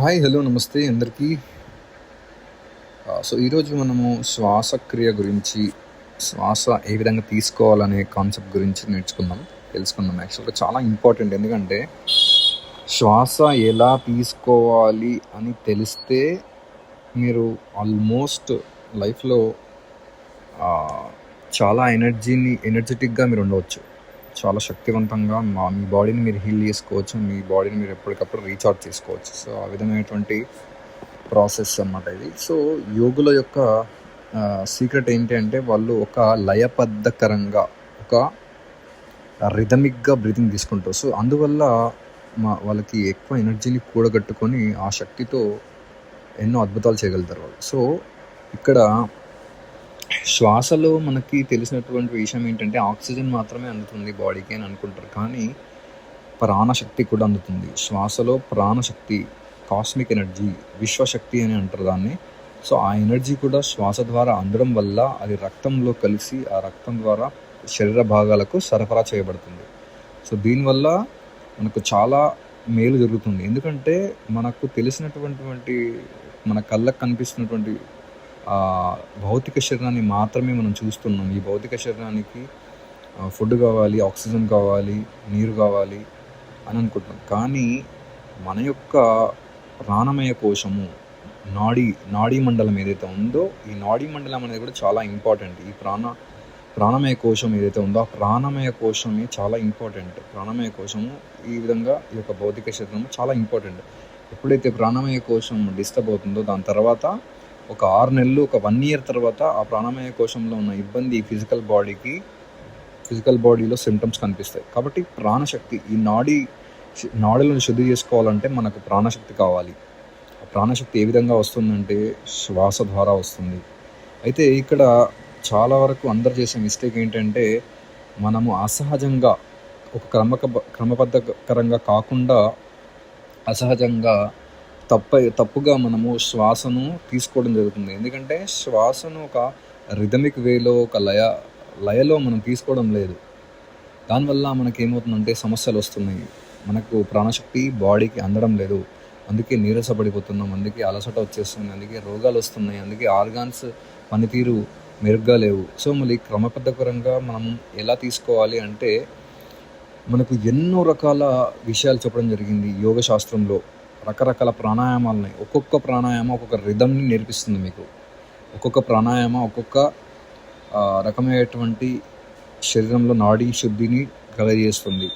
Hi, hello, నమస్తే అందరికీ. ఈరోజు మనము శ్వాసక్రియ గురించి, శ్వాస ఏ విధంగా తీసుకోవాలనే కాన్సెప్ట్ గురించి తెలుసుకుందాం. యాక్చువల్గా చాలా ఇంపార్టెంట్. ఎందుకంటే శ్వాస ఎలా తీసుకోవాలి అని తెలిస్తే మీరు ఆల్మోస్ట్ లైఫ్లో చాలా ఎనర్జెటిక్గా మీరు ఉండవచ్చు. చాలా శక్తివంతంగా మీ బాడీని మీరు హీల్ చేసుకోవచ్చు. మీ బాడీని మీరు ఎప్పటికప్పుడు రీఛార్జ్ చేసుకోవచ్చు. సో ఆ విధమైనటువంటి ప్రాసెస్ అన్నమాట ఇది. సో యోగుల యొక్క సీక్రెట్ ఏంటి అంటే, వాళ్ళు ఒక లయబద్ధకరంగా, ఒక రిథమిక్గా బ్రీతింగ్ తీసుకుంటారు. సో అందువల్ల వాళ్ళకి ఎక్కువ ఎనర్జీని కూడగట్టుకొని ఆ శక్తితో ఎన్నో అద్భుతాలు చేయగలుగుతారు వాళ్ళు. సో ఇక్కడ శ్వాసలో మనకి తెలిసినటువంటి విషయం ఏంటంటే, ఆక్సిజన్ మాత్రమే అందుతుంది బాడీకి అని అనుకుంటారు. కానీ ప్రాణశక్తి కూడా అందుతుంది. శ్వాసలో ప్రాణశక్తి, కాస్మిక్ ఎనర్జీ, విశ్వశక్తి అని అంటారు దాన్ని. సో ఆ ఎనర్జీ కూడా శ్వాస ద్వారా అందడం వల్ల అది రక్తంలో కలిసి ఆ రక్తం ద్వారా శరీర భాగాలకు సరఫరా చేయబడుతుంది. సో దీనివల్ల మనకు చాలా మేలు జరుగుతుంది. ఎందుకంటే మనకు తెలిసినటువంటి మన కళ్ళకు కనిపిస్తున్నటువంటి భౌతిక శరీరాన్ని మాత్రమే మనం చూస్తున్నాం. ఈ భౌతిక శరీరానికి ఫుడ్ కావాలి, ఆక్సిజన్ కావాలి, నీరు కావాలి అని అనుకుంటున్నాం. కానీ మన యొక్క ప్రాణమయ కోశము, నాడీ మండలం ఏదైతే ఉందో, ఈ నాడీ మండలం అనేది కూడా చాలా ఇంపార్టెంట్. ఈ ప్రాణమయ కోశం ఏదైతే ఉందో, ఆ ప్రాణమయ కోశమే చాలా ఇంపార్టెంట్. ప్రాణమయ కోశము ఈ విధంగా ఈ యొక్క భౌతిక శరీరము చాలా ఇంపార్టెంట్. ఎప్పుడైతే ప్రాణమయ కోశం డిస్టర్బ్ అవుతుందో, దాని తర్వాత ఒక 6 నెలలు, ఒక 1 year తర్వాత ఆ ప్రాణమయ కోశంలో ఉన్న ఇబ్బంది ఫిజికల్ బాడీలో సిమ్టమ్స్ కనిపిస్తాయి. కాబట్టి ప్రాణశక్తి, ఈ నాడులను శుద్ధి చేసుకోవాలంటే మనకు ప్రాణశక్తి కావాలి. ఆ ప్రాణశక్తి ఏ విధంగా వస్తుందంటే శ్వాస ద్వారా వస్తుంది. అయితే ఇక్కడ చాలా వరకు అందరు చేసే మిస్టేక్ ఏంటంటే, మనము అసహజంగా, ఒక క్రమబద్ధకరంగా కాకుండా అసహజంగా తప్పుగా మనము శ్వాసను తీసుకోవడం జరుగుతుంది. ఎందుకంటే శ్వాసను ఒక రిథమిక్ వేలో, ఒక లయలో మనం తీసుకోవడం లేదు. దానివల్ల మనకేమవుతుందంటే సమస్యలు వస్తున్నాయి. మనకు ప్రాణశక్తి బాడీకి అందడం లేదు. అందుకే నీరసపడిపోతున్నాం, అందుకే అలసట వచ్చేస్తుంది, అందుకే రోగాలు వస్తున్నాయి, అందుకే ఆర్గాన్స్ పనితీరు మెరుగ్గా లేవు. సో మళ్ళీ క్రమబద్ధకరంగా మనం ఎలా తీసుకోవాలి అంటే, మనకు ఎన్నో రకాల విషయాలు చెప్పడం జరిగింది యోగ శాస్త్రంలో. రకరకాల ప్రాణాయామాలని, ఒక్కొక్క ప్రాణాయామం ఒక్కొక్క రిథమ్ని నేర్పిస్తుంది మీకు. ఒక్కొక్క ప్రాణాయామం ఒక్కొక్క రకమైనటువంటి శరీరంలో నాడీ శుద్ధిని కలగజేస్తుంది.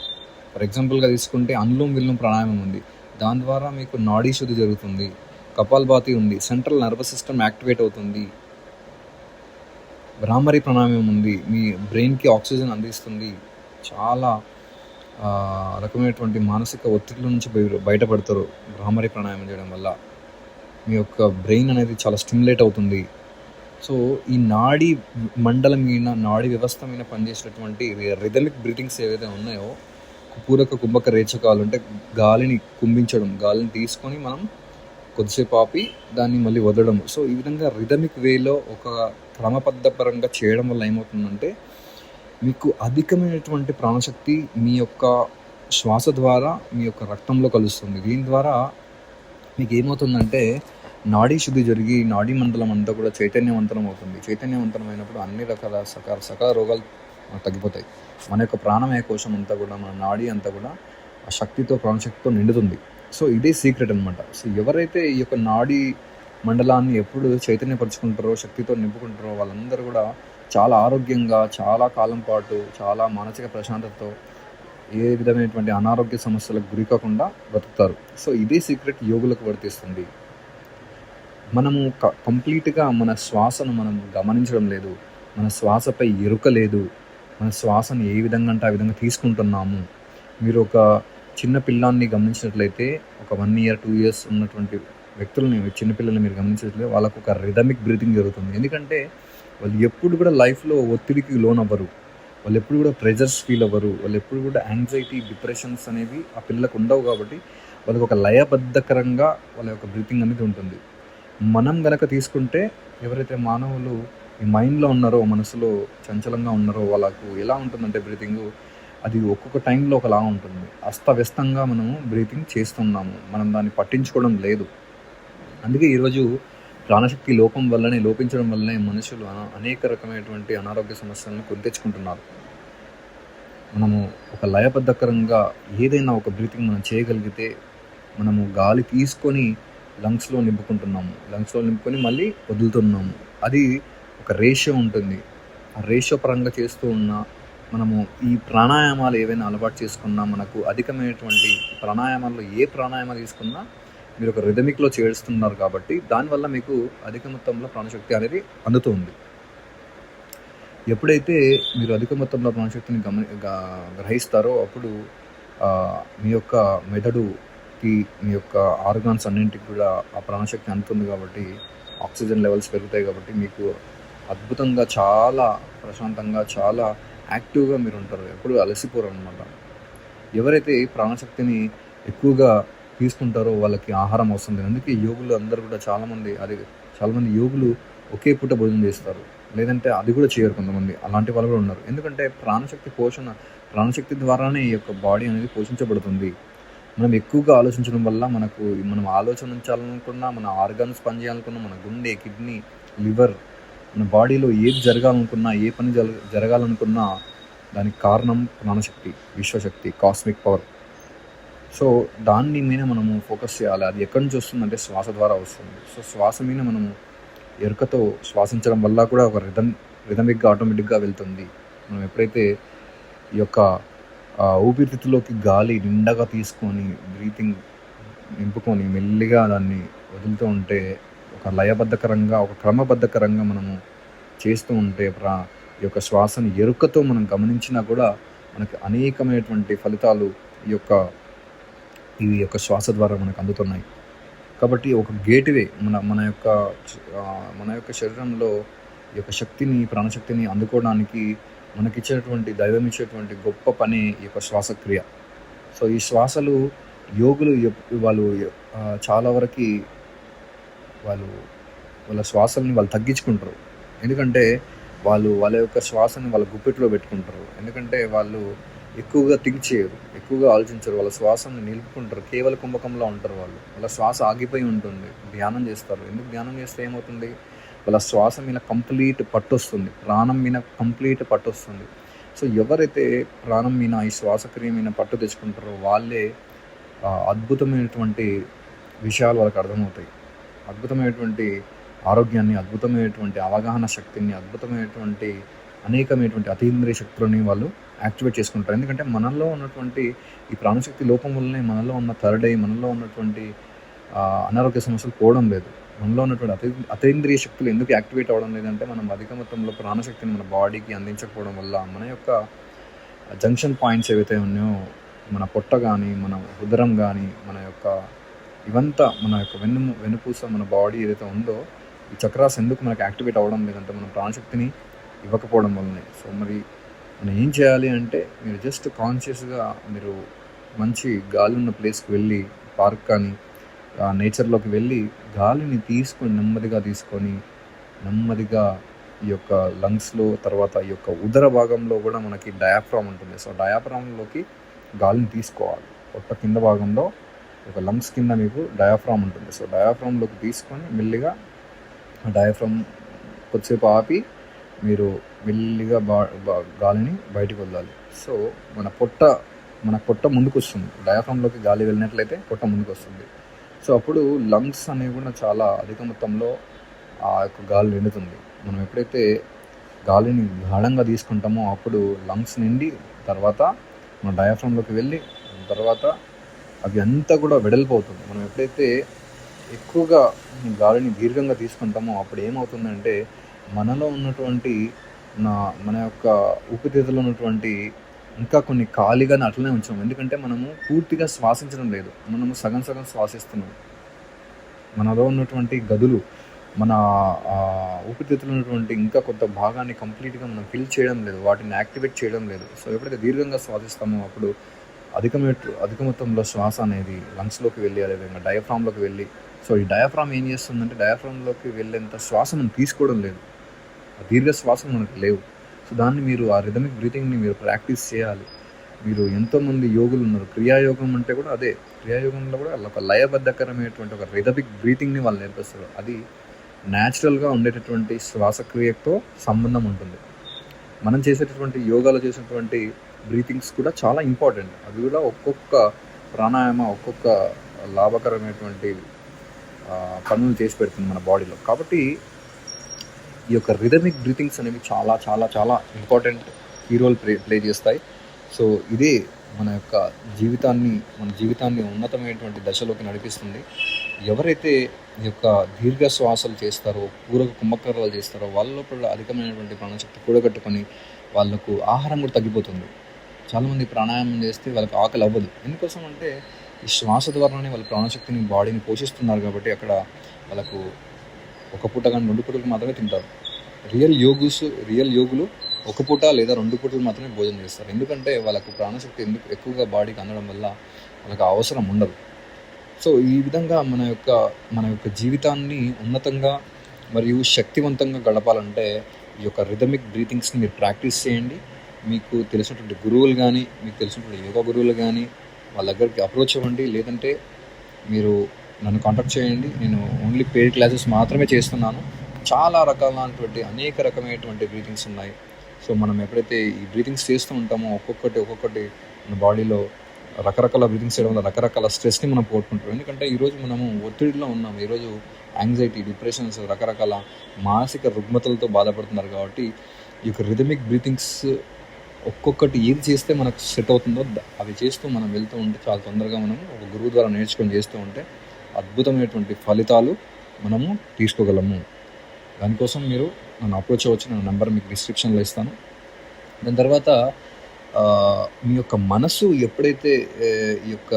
ఫర్ ఎగ్జాంపుల్గా తీసుకుంటే అనులోమ్ విలోమ్ ప్రాణాయామం ఉంది. దాని ద్వారా మీకు నాడీ శుద్ధి జరుగుతుంది. కపాల్భాతి ఉంది, సెంట్రల్ నర్వస్ సిస్టమ్ యాక్టివేట్ అవుతుంది. భ్రామరి ప్రాణాయామం ఉంది, మీ బ్రెయిన్కి ఆక్సిజన్ అందిస్తుంది. చాలా రకమైనటువంటి మానసిక ఒత్తిడి నుంచి బయటపడతారు భ్రామరి ప్రాణాయామం చేయడం వల్ల. మీ యొక్క బ్రెయిన్ అనేది చాలా స్టిమ్యులేట్ అవుతుంది. సో ఈ నాడీ మండలం మీద, నాడీ వ్యవస్థ మీద పనిచేసేటటువంటి రిథమిక్ బ్రీతింగ్స్ ఏవైతే ఉన్నాయో, పూరక కుంభక రేచకాలు అంటే గాలిని కుంభించడం, గాలిని తీసుకొని మనం కొద్దిసేపు ఆపి దాన్ని మళ్ళీ వదలడం. సో ఈ విధంగా రిథమిక్ వేలో ఒక క్రమబద్ధపరంగా చేయడం వల్ల ఏమవుతుందంటే, మీకు అధికమైనటువంటి ప్రాణశక్తి మీ యొక్క శ్వాస ద్వారా మీ యొక్క రక్తంలో కలుస్తుంది. దీని ద్వారా మీకు ఏమవుతుందంటే, నాడీ శుద్ధి జరిగి నాడీ మండలం అంతా కూడా చైతన్యవంతం అవుతుంది. చైతన్యవంతం అయినప్పుడు అన్ని రకాల సకల రోగాలు తగ్గిపోతాయి. మన యొక్క ప్రాణమయ కోశం అంతా కూడా, మన నాడీ అంతా కూడా ఆ శక్తితో, ప్రాణశక్తితో నిండుతుంది. సో ఇదే సీక్రెట్ అనమాట. సో ఎవరైతే ఈ యొక్క నాడీ మండలాన్ని ఎప్పుడు చైతన్యపరుచుకుంటారో, శక్తితో నింపుకుంటారో, వాళ్ళందరూ కూడా చాలా ఆరోగ్యంగా, చాలా కాలం పాటు, చాలా మానసిక ప్రశాంతతతో, ఏ విధమైనటువంటి అనారోగ్య సమస్యలకు గురి కాకుండా బ్రతుకుతారు. సో ఇదే సీక్రెట్ యోగులకు వర్తిస్తుంది. మనము కంప్లీట్గా మన శ్వాసను మనం గమనించడం లేదు, మన శ్వాసపై ఎరుక లేదు, మన శ్వాసను ఏ విధంగా అంటే ఆ విధంగా తీసుకుంటున్నాము. మీరు ఒక చిన్న పిల్లాన్ని గమనించినట్లయితే, ఒక 1 year 2 years ఉన్నటువంటి వ్యక్తులని, చిన్నపిల్లల్ని మీరు గమనించినట్లయితే వాళ్ళకు ఒక రిథమిక్ బ్రీతింగ్ జరుగుతుంది. ఎందుకంటే వాళ్ళు ఎప్పుడు కూడా లైఫ్లో ఒత్తిడికి లోనవ్వరు, వాళ్ళు ఎప్పుడు కూడా ప్రెజర్స్ ఫీల్ అవ్వరు, వాళ్ళు ఎప్పుడు కూడా యాంగ్జైటీ, డిప్రెషన్స్ అనేవి ఆ పిల్లలకు ఉండవు. కాబట్టి వాళ్ళకి ఒక లయబద్ధకరంగా వాళ్ళ యొక్క బ్రీతింగ్ అనేది ఉంటుంది. మనం గనక తీసుకుంటే, ఎవరైతే మానవులు ఈ మైండ్లో ఉన్నారో, మనసులో చంచలంగా ఉన్నారో, వాళ్ళకు ఎలా ఉంటుందంటే బ్రీతింగు అది ఒక్కొక్క టైంలో ఒకలా ఉంటుంది. అస్తవ్యస్తంగా మనము బ్రీతింగ్ చేస్తున్నాము. మనం దాన్ని పట్టించుకోవడం లేదు. అందుకే ఈరోజు ప్రాణశక్తి లోపించడం వల్లనే మనుషులు అనేక రకమైనటువంటి అనారోగ్య సమస్యలను కొని తెచ్చుకుంటున్నారు. మనము ఒక లయబద్ధకరంగా ఏదైనా ఒక బ్రీతింగ్ మనం చేయగలిగితే మనము గాలి తీసుకొని లంగ్స్లో నింపుకొని మళ్ళీ వదులుతున్నాము. అది ఒక రేషియో ఉంటుంది. ఆ రేషియో పరంగా చేస్తూ ఉన్న మనము ఈ ప్రాణాయామాలు ఏవైనా అలవాటు చేసుకున్నా మనకు అధికమైనటువంటి ప్రాణాయామాల్లో ఏ ప్రాణాయామాలు తీసుకున్నా మీరు ఒక రిథమిక్లో చేస్తున్నారు కాబట్టి దానివల్ల మీకు అధిక మొత్తంలో ప్రాణశక్తి అనేది అందుతుంది. ఎప్పుడైతే మీరు అధిక మొత్తంలో ప్రాణశక్తిని గ్రహిస్తారో అప్పుడు మీ యొక్క మెదడుకి మీ యొక్క ఆర్గాన్స్ అన్నింటికి కూడా ఆ ప్రాణశక్తి అందుతుంది కాబట్టి ఆక్సిజన్ లెవెల్స్ పెరుగుతాయి కాబట్టి మీకు అద్భుతంగా చాలా ప్రశాంతంగా చాలా యాక్టివ్గా మీరు ఉంటారు. ఎప్పుడు అలసిపోరు అనమాట. ఎవరైతే ప్రాణశక్తిని ఎక్కువగా తీసుకుంటారో వాళ్ళకి ఆహారం వస్తుంది. అందుకే యోగులు అందరూ కూడా చాలామంది యోగులు ఒకే పూట భోజనం చేస్తారు, లేదంటే అది కూడా చేయరు కొంతమంది. అలాంటి వాళ్ళు కూడా ఉన్నారు. ఎందుకంటే ప్రాణశక్తి ద్వారానే ఈ యొక్క బాడీ అనేది పోషించబడుతుంది. మనం ఎక్కువగా ఆలోచించడం వల్ల మనం ఆలోచించాలనుకున్నా, మన ఆర్గాన్స్ పనిచేయాలనుకున్నా, మన గుండె, కిడ్నీ, లివర్, మన బాడీలో ఏది జరగాలనుకున్నా, ఏ పని జరగాలనుకున్నా దానికి కారణం ప్రాణశక్తి, విశ్వశక్తి, కాస్మిక్ పవర్. సో దాన్ని మీద మనము ఫోకస్ చేయాలి. అది ఎక్కడి నుంచి వస్తుందంటే శ్వాస ద్వారా వస్తుంది. సో శ్వాస మీద మనము ఎరుకతో శ్వాసించడం వల్ల కూడా ఒక రిథమిక్గా ఆటోమేటిక్గా వెళ్తుంది. మనం ఎప్పుడైతే ఈ యొక్క ఊపిరితిత్తులోకి గాలి నిండగా తీసుకొని బ్రీతింగ్ నింపుకొని మెల్లిగా దాన్ని వదులుతూ ఉంటే ఒక లయబద్ధకరంగా, ఒక క్రమబద్ధకరంగా మనము చేస్తూ ఉంటే ఈ యొక్క శ్వాసని ఎరుకతో మనం గమనించినా కూడా మనకి అనేకమైనటువంటి ఫలితాలు ఈ యొక్క శ్వాస ద్వారా మనకు అందుతున్నాయి. కాబట్టి ఒక గేట్వే మన యొక్క శరీరంలో ఈ యొక్క ప్రాణశక్తిని అందుకోవడానికి మనకిచ్చేటువంటి దైవం ఇచ్చేటువంటి గొప్ప పని ఈ యొక్క శ్వాసక్రియ. సో ఈ శ్వాసలు యోగులు వాళ్ళు చాలా వరకు వాళ్ళ శ్వాసల్ని వాళ్ళు తగ్గించుకుంటారు. ఎందుకంటే వాళ్ళ యొక్క శ్వాసని వాళ్ళ గుప్పెట్లో పెట్టుకుంటారు. ఎందుకంటే వాళ్ళు ఎక్కువగా థింక్ చేయరు, ఎక్కువగా ఆలోచించరు. వాళ్ళ శ్వాసను నిలుపుకుంటారు. కేవల కుంభకంలో ఉంటారు. వాళ్ళ శ్వాస ఆగిపోయి ఉంటుంది. ధ్యానం చేస్తారు. ఎందుకు ధ్యానం చేస్తే ఏమవుతుంది? వాళ్ళ శ్వాస మీద కంప్లీట్ పట్టు వస్తుంది, ప్రాణం మీద కంప్లీట్ పట్టు వస్తుంది. సో ఎవరైతే ప్రాణం మీద ఈ శ్వాసక్రియ మీద పట్టు తెచ్చుకుంటారో వాళ్ళే అద్భుతమైనటువంటి విషయాలు వాళ్ళకి అర్థమవుతాయి. అద్భుతమైనటువంటి ఆరోగ్యాన్ని, అద్భుతమైనటువంటి అవగాహన శక్తిని, అద్భుతమైనటువంటి అనేకమైనటువంటి అతీంద్రియ శక్తులని వాళ్ళు యాక్టివేట్ చేసుకుంటారు. ఎందుకంటే మనలో ఉన్నటువంటి ఈ ప్రాణశక్తి లోపం వల్లనే మనలో ఉన్న థర్డ్ ఐ, మనలో ఉన్నటువంటి అనారోగ్య సమస్యలు పోవడం లేదు. మనలో ఉన్నటువంటి అతీంద్రియ శక్తులు ఎందుకు యాక్టివేట్ అవ్వడం లేదంటే మనం అధిక మొత్తంలో ప్రాణశక్తిని మన బాడీకి అందించకపోవడం వల్ల మన యొక్క జంక్షన్ పాయింట్స్ ఏవైతే ఉన్నాయో, మన పొట్ట కానీ, మన ఉదరం కానీ, మన యొక్క వెన్నుపూస, మన బాడీ ఏదైతే ఉందో ఈ చక్రాస్ ఎందుకు మనకు యాక్టివేట్ అవ్వడం లేదంటే మనం ప్రాణశక్తిని ఇవ్వకపోవడం వల్లనే. సో మరి మనం ఏం చేయాలి అంటే మీరు జస్ట్ కాన్షియస్గా మీరు మంచి గాలి ఉన్న ప్లేస్కి వెళ్ళి, పార్క్ కానీ నేచర్లోకి వెళ్ళి గాలిని నెమ్మదిగా నెమ్మదిగా ఈ యొక్క లంగ్స్లో, తర్వాత ఈ యొక్క ఉదర భాగంలో కూడా మనకి డయాఫ్రామ్ ఉంటుంది. సో డయాఫ్రామ్లోకి గాలిని తీసుకోవాలి. పొట్ట కింద భాగంలో ఒక లంగ్స్ కింద మీకు డయాఫ్రామ్ ఉంటుంది. సో డయాఫ్రామ్లోకి తీసుకొని మెల్లిగా డయాఫ్రామ్ కొద్దిసేపు ఆపి మీరు మెల్లిగా గాలిని బయటికి వదలాలి. సో మన పొట్ట ముందుకు వస్తుంది. డయాఫ్రామ్లోకి గాలి వెళ్ళినట్లయితే పొట్ట ముందుకు వస్తుంది. సో అప్పుడు లంగ్స్ అనేవి కూడా చాలా అధిక మొత్తంలో ఆ యొక్క గాలి నిండుతుంది. మనం ఎప్పుడైతే గాలిని గాఢంగా తీసుకుంటామో అప్పుడు లంగ్స్ నిండి తర్వాత మన డయాఫ్రామ్లోకి వెళ్ళి తర్వాత అవి అంతా కూడా వెడల్పోతుంది. మనం ఎప్పుడైతే ఎక్కువగా గాలిని దీర్ఘంగా తీసుకుంటామో అప్పుడు ఏమవుతుందంటే మనలో ఉన్నటువంటి మన యొక్క ఊపిరితిత్తులో ఉన్నటువంటి ఇంకా కొన్ని ఖాళీగానే అట్లనే ఉంచాము. ఎందుకంటే మనము పూర్తిగా శ్వాసించడం లేదు, మనము సగం శ్వాసిస్తున్నాం. మనలో ఉన్నటువంటి గదులు, మన ఊపిరితిత్తులో ఉన్నటువంటి ఇంకా కొంత భాగాన్ని కంప్లీట్గా మనం ఫిల్ చేయడం లేదు, వాటిని యాక్టివేట్ చేయడం లేదు. సో ఎప్పుడైతే దీర్ఘంగా శ్వాసిస్తామో అప్పుడు అధిక మొత్తంలో శ్వాస అనేది లంగ్స్లోకి వెళ్ళి, అదేవిధంగా డయాఫ్రామ్లోకి వెళ్ళి, సో ఈ డయాఫ్రామ్ ఏం చేస్తుందంటే డయాఫ్రామ్లోకి వెళ్ళేంత శ్వాస మనం తీసుకోవడం లేదు, ఆ దీర్ఘ శ్వాస మనకు లేవు. సో దాన్ని మీరు ఆ రిథమిక్ బ్రీతింగ్ని మీరు ప్రాక్టీస్ చేయాలి. మీరు ఎంతోమంది యోగులు ఉన్నారు. క్రియాయోగం అంటే కూడా అదే. క్రియాయోగంలో కూడా ఒక లయబద్ధకరమైనటువంటి ఒక రిథమిక్ బ్రీతింగ్ని వాళ్ళు నేర్పిస్తారు. అది న్యాచురల్గా ఉండేటటువంటి శ్వాసక్రియతో సంబంధం ఉంటుంది. మనం చేసేటటువంటి యోగాలో చేసేటువంటి బ్రీతింగ్స్ కూడా చాలా ఇంపార్టెంట్. అవి కూడా ఒక్కొక్క ప్రాణాయామ ఒక్కొక్క లాభకరమైనటువంటి పనులు చేసి పెడుతుంది మన బాడీలో. కాబట్టి ఈ యొక్క రిథమిక్ బ్రీతింగ్స్ అనేవి చాలా చాలా చాలా ఇంపార్టెంట్ కీ రోల్ ప్లే చేస్తాయి. సో ఇదే మన జీవితాన్ని ఉన్నతమైనటువంటి దశలోకి నడిపిస్తుంది. ఎవరైతే ఈ యొక్క దీర్ఘ శ్వాసలు చేస్తారో, పూరక కుంభకర్రాలు చేస్తారో, వాళ్ళ లోపల అధికమైనటువంటి ప్రాణశక్తి కూడగట్టుకొని వాళ్ళకు ఆహారం కూడా తగ్గిపోతుంది. చాలామంది ప్రాణాయామం చేస్తే వాళ్ళకి ఆకలి అవ్వదు. ఎందుకోసం అంటే ఈ శ్వాస ద్వారానే వాళ్ళ ప్రాణశక్తిని బాడీని పోషిస్తున్నారు. కాబట్టి అక్కడ వాళ్ళకు ఒక పూట కానీ 2 పూటలు మాత్రమే తింటారు. రియల్ యోగులు ఒక పూట లేదా 2 పూటలు మాత్రమే భోజనం చేస్తారు. ఎందుకంటే వాళ్ళకు ప్రాణశక్తి ఎక్కువగా బాడీకి అందడం వల్ల వాళ్ళకి అవసరం ఉండదు. సో ఈ విధంగా మన యొక్క జీవితాన్ని ఉన్నతంగా మరియు శక్తివంతంగా గడపాలంటే ఈ యొక్క రిథమిక్ బ్రీతింగ్స్ని మీరు ప్రాక్టీస్ చేయండి. మీకు తెలిసినటువంటి గురువులు కానీ, మీకు తెలిసినటువంటి యోగా గురువులు కానీ వాళ్ళ దగ్గరికి అప్రోచ్ అవ్వండి. లేదంటే మీరు నన్ను కాంటాక్ట్ చేయండి. నేను ఓన్లీ పెయిడ్ క్లాసెస్ మాత్రమే చేస్తున్నాను. చాలా అనేక రకమైనటువంటి బ్రీతింగ్స్ ఉన్నాయి. సో మనం ఎప్పుడైతే ఈ బ్రీతింగ్స్ చేస్తూ ఉంటామో ఒక్కొక్కటి మన బాడీలో రకరకాల బ్రీతింగ్స్ చేయడం వల్ల రకరకాల స్ట్రెస్ని మనం పోగొట్టుకుంటాం. ఎందుకంటే ఈరోజు మనము ఒత్తిడిలో ఉన్నాం. ఈరోజు యాంగ్జైటీ, డిప్రెషన్స్, రకరకాల మానసిక రుగ్మతలతో బాధపడుతున్నారు. కాబట్టి ఈ యొక్క రిథమిక్ బ్రీతింగ్స్ ఒక్కొక్కటి ఏది చేస్తే మనకు సెట్ అవుతుందో అవి చేస్తూ మనం వెళ్తూ ఉంటే చాలా తొందరగా మనము ఒక గురువు ద్వారా నేర్చుకొని చేస్తూ ఉంటే అద్భుతమైనటువంటి ఫలితాలు మనము తీసుకోగలము. దానికోసం మీరు నన్ను అప్రోచ్ అవ్వచ్చు. నా నెంబర్ మీకు డిస్క్రిప్షన్లో ఇస్తాను. దాని తర్వాత మీ యొక్క మనసు ఎప్పుడైతే ఈ యొక్క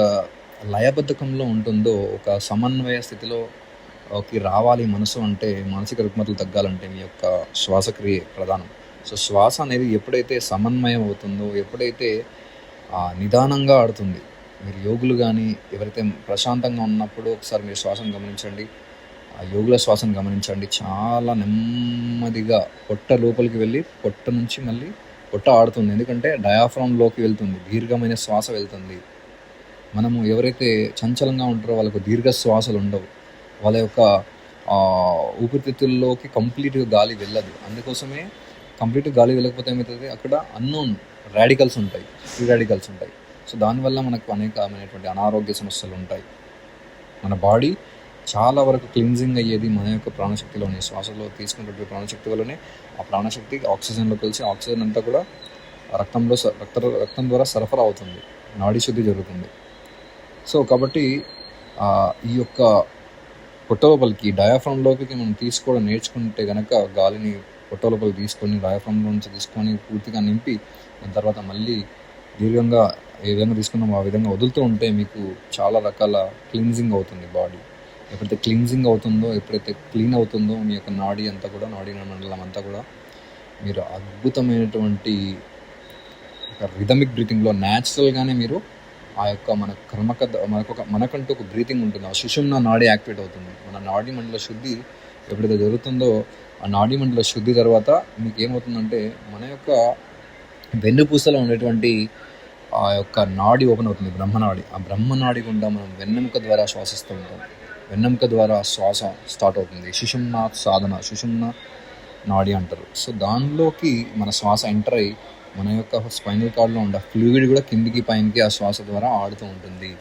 లయబద్ధకంలో ఉంటుందో, ఒక సమన్వయ స్థితిలోకి రావాలి మనసు అంటే, మానసిక రుగ్మతలు తగ్గాలంటే మీ యొక్క శ్వాసక్రియ ప్రధానం. సో శ్వాస అనేది ఎప్పుడైతే సమన్వయం అవుతుందో, ఎప్పుడైతే నిదానంగా ఆడుతుంది. మీరు యోగులు కానీ ఎవరైతే ప్రశాంతంగా ఉన్నప్పుడు ఒకసారి మీరు శ్వాసను గమనించండి. ఆ యోగుల శ్వాసను గమనించండి. చాలా నెమ్మదిగా పొట్ట లోపలికి వెళ్ళి పొట్ట నుంచి మళ్ళీ పొట్ట ఆడుతుంది. ఎందుకంటే డయాఫ్రామ్లోకి వెళ్తుంది, దీర్ఘమైన శ్వాస వెళ్తుంది. మనము ఎవరైతే చంచలంగా ఉంటారో వాళ్ళకు దీర్ఘ శ్వాసలు ఉండవు. వాళ్ళ యొక్క ఊపిరితిత్తుల్లోకి కంప్లీట్గా గాలి వెళ్ళదు. అందుకోసమే కంప్లీట్గా గాలి వెళ్ళకపోతే ఏమవుతుంది, అక్కడ అన్నోన్ రాడికల్స్ ఉంటాయి, ఫ్రీ రాడికల్స్ ఉంటాయి. సో దానివల్ల మనకు అనేకమైనటువంటి అనారోగ్య సమస్యలు ఉంటాయి. మన బాడీ చాలా వరకు క్లిన్జింగ్ అయ్యేది మన యొక్క ప్రాణశక్తిలోనే. శ్వాసలో తీసుకున్నటువంటి ప్రాణశక్తి వల్లనే ఆ ప్రాణశక్తి ఆక్సిజన్లో కలిసి ఆక్సిజన్ అంతా కూడా రక్తం ద్వారా సరఫరా అవుతుంది, నాడీ శుద్ధి జరుగుతుంది. సో కాబట్టి ఈ యొక్క పొట్ట లోపలికి డయాఫ్రామ్లోకి మనం తీసుకోవడం నేర్చుకుంటే కనుక, గాలిని పొట్ట లోపలికి తీసుకొని డయాఫ్రామ్లో నుంచి తీసుకొని పూర్తిగా నింపి దాని తర్వాత మళ్ళీ దీర్ఘంగా ఏ విధంగా తీసుకున్నామో ఆ విధంగా వదులుతూ ఉంటే మీకు చాలా రకాల క్లీన్జింగ్ అవుతుంది బాడీ. ఎప్పుడైతే క్లీన్జింగ్ అవుతుందో, ఎప్పుడైతే క్లీన్ అవుతుందో మీ యొక్క నాడీ మండలం అంతా కూడా మీరు అద్భుతమైనటువంటి ఒక రిథమిక్ బ్రీతింగ్లో న్యాచురల్గానే మీరు ఆ యొక్క మనకంటూ ఒక బ్రీతింగ్ ఉంటుంది. ఆ సుషుమ్నా నాడీ యాక్టివేట్ అవుతుంది. మన నాడీ మండల శుద్ధి ఎప్పుడైతే జరుగుతుందో, ఆ నాడీ మండల శుద్ధి తర్వాత మీకు ఏమవుతుందంటే మన యొక్క వెన్నుపూసలో ఉండేటువంటి ఆ యొక్క నాడీ ఓపెన్ అవుతుంది, బ్రహ్మనాడి. ఆ బ్రహ్మనాడి గుండా మనం వెన్నెముక ద్వారా శ్వాసిస్తూ ఉంటాం. వెన్నెముక ద్వారా శ్వాస స్టార్ట్ అవుతుంది. సుషుమ్నా నాడి అంటారు. సో దానిలోకి మన శ్వాస ఎంటర్ అయ్యి మన యొక్క స్పైనల్ కార్డ్లో ఉండే ఫ్లూయిడ్ కూడా కిందికి పైనకి ఆ శ్వాస ద్వారా ఆడుతూ ఉంటుంది.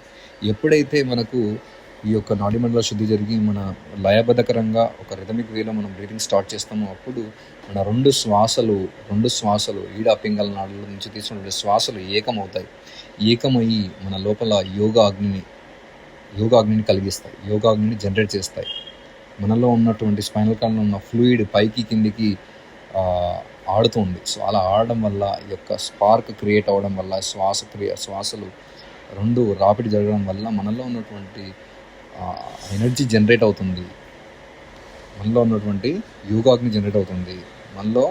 ఎప్పుడైతే మనకు ఈ యొక్క నాడీ మండల శుద్ధి జరిగి మన లయబద్ధకరంగా ఒక రిథమిక్ వేలో మనం బ్రీతింగ్ స్టార్ట్ చేస్తామో, అప్పుడు మన రెండు శ్వాసలు ఈడా పింగళ నాడుల నుంచి తీసుకున్న శ్వాసలు ఏకమయ్యి మన లోపల యోగాగ్నిని కలిగిస్తాయి, యోగాగ్నిని జనరేట్ చేస్తాయి. మనలో ఉన్నటువంటి స్పైనల్ కార్డ్లో ఉన్న ఫ్లూయిడ్ పైకి కిందికి ఆడుతుంది. సో అలా ఆడడం వల్ల ఈ యొక్క స్పార్క్ క్రియేట్ అవ్వడం వల్ల శ్వాసలు రెండు రాపిడి జరగడం వల్ల మనలో ఉన్నటువంటి ఎనర్జీ జనరేట్ అవుతుంది, మనలో ఉన్నటువంటి యోగాగ్ని జనరేట్ అవుతుంది, మనలో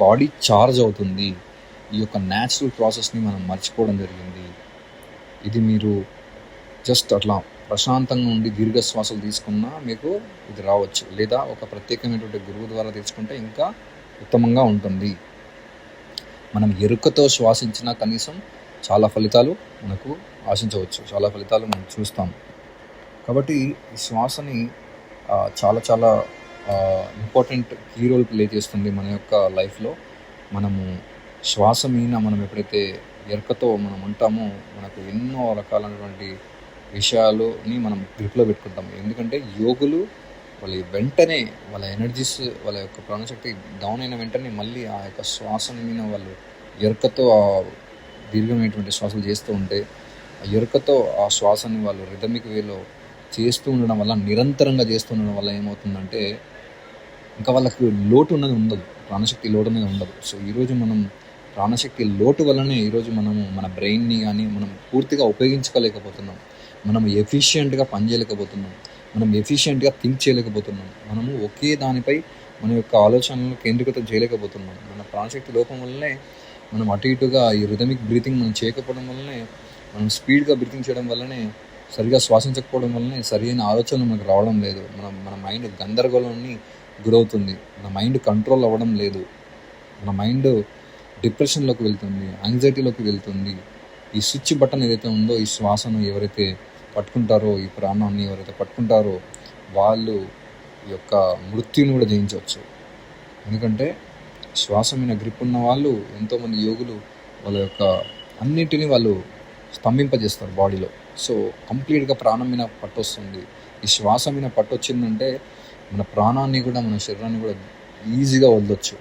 బాడీ ఛార్జ్ అవుతుంది. ఈ యొక్క న్యాచురల్ ప్రాసెస్ని మనం మర్చిపోవడం జరిగింది. ఇది మీరు జస్ట్ అట్లా ప్రశాంతంగా ఉండి దీర్ఘ శ్వాసలు తీసుకున్నా మీకు ఇది రావచ్చు. లేదా ఒక ప్రత్యేకమైనటువంటి గురువు ద్వారా తీసుకుంటే ఇంకా ఉత్తమంగా ఉంటుంది. మనం ఎరుకతో శ్వాసించినా కనీసం చాలా ఫలితాలు మనకు ఆశించవచ్చు, చాలా ఫలితాలు మనం చూస్తాం. కాబట్టి ఈ శ్వాసని చాలా చాలా ఇంపార్టెంట్ కీ రోల్ ప్లే చేస్తుంది మన యొక్క లైఫ్లో. మనము శ్వాస మీద మనం ఎప్పుడైతే ఎరకతో మనం ఉంటామో మనకు ఎన్నో రకాలైనటువంటి విషయాలని మనం గ్రిప్లో పెట్టుకుంటాం. ఎందుకంటే యోగులు వాళ్ళు వెంటనే వాళ్ళ ఎనర్జీస్, వాళ్ళ యొక్క ప్రాణశక్తి డౌన్ అయిన వెంటనే మళ్ళీ ఆ యొక్క శ్వాసని మీద వాళ్ళు ఎరకతో దీర్ఘమైనటువంటి శ్వాసలు చేస్తూ ఉంటే, ఆ ఎరుకతో ఆ శ్వాసని వాళ్ళు రిథమిక్ వేలో చేస్తూ ఉండడం వల్ల, నిరంతరంగా చేస్తూ ఉండడం వల్ల ఏమవుతుందంటే ఇంకా వాళ్ళకి లోటు ఉన్నది ఉండదు, ప్రాణశక్తి లోటు అనేది ఉండదు. సో ఈరోజు మనం ప్రాణశక్తి లోటు వల్లనే ఈరోజు మనము మన బ్రెయిన్ని కానీ మనం పూర్తిగా ఉపయోగించుకోలేకపోతున్నాం. మనం ఎఫిషియెంట్గా పనిచేయలేకపోతున్నాం, మనం ఎఫిషియెంట్గా థింక్ చేయలేకపోతున్నాం, మనము ఒకే దానిపై మన యొక్క ఆలోచనలు కేంద్రీకృతం చేయలేకపోతున్నాం. మన ప్రాణశక్తి లోపం వల్లనే మనం అటు ఇటుగా ఈ రిథమిక్ బ్రీతింగ్ మనం చేయకపోవడం వల్లనే, మనం స్పీడ్గా బ్రీతింగ్ చేయడం వల్లనే, సరిగా శ్వాసించకపోవడం వల్లనే సరైన ఆలోచనలు మనకు రావడం లేదు. మన మైండ్ గందరగోళాన్ని గురవుతుంది, మన మైండ్ కంట్రోల్ అవ్వడం లేదు, మన మైండ్ డిప్రెషన్లోకి వెళ్తుంది, యాంగ్జైటీలోకి వెళ్తుంది. ఈ స్విచ్ బటన్ ఏదైతే ఉందో, ఈ శ్వాసను ఎవరైతే పట్టుకుంటారో, ఈ ప్రాణాన్ని ఎవరైతే పట్టుకుంటారో వాళ్ళు ఈ యొక్క మృత్యుని కూడా జయించవచ్చు. ఎందుకంటే శ్వాస మీద గ్రిప్ ఉన్న వాళ్ళు, ఎంతోమంది యోగులు వాళ్ళ యొక్క అన్నిటినీ వాళ్ళు స్తంభింపజేస్తారు బాడీలో. సో కంప్లీట్గా ప్రాణం మీద పట్టు వస్తుంది. ఈ శ్వాస మీద పట్టు వచ్చిందంటే మన ప్రాణాన్ని కూడా, మన శరీరాన్ని కూడా ఈజీగా వదలొచ్చు.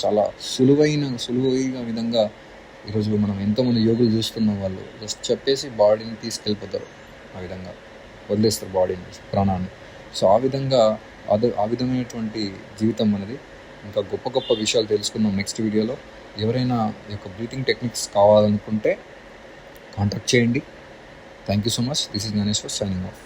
చాలా సులువైన విధంగా ఈరోజు మనం ఎంతోమంది యోగులు చూస్తున్నాం. వాళ్ళు జస్ట్ చెప్పేసి బాడీని తీసుకెళ్ళిపోతారు, ఆ విధంగా వదిలేస్తారు బాడీని, ప్రాణాన్ని. సో ఆ విధమైనటువంటి జీవితం అనేది. ఇంకా గొప్ప గొప్ప విషయాలు తెలుసుకుందాం నెక్స్ట్ వీడియోలో. ఎవరైనా ఈ యొక్క బ్రీతింగ్ టెక్నిక్స్ కావాలనుకుంటే కాంటాక్ట్ చేయండి. Thank you so much. This is Gyaneshwar signing of.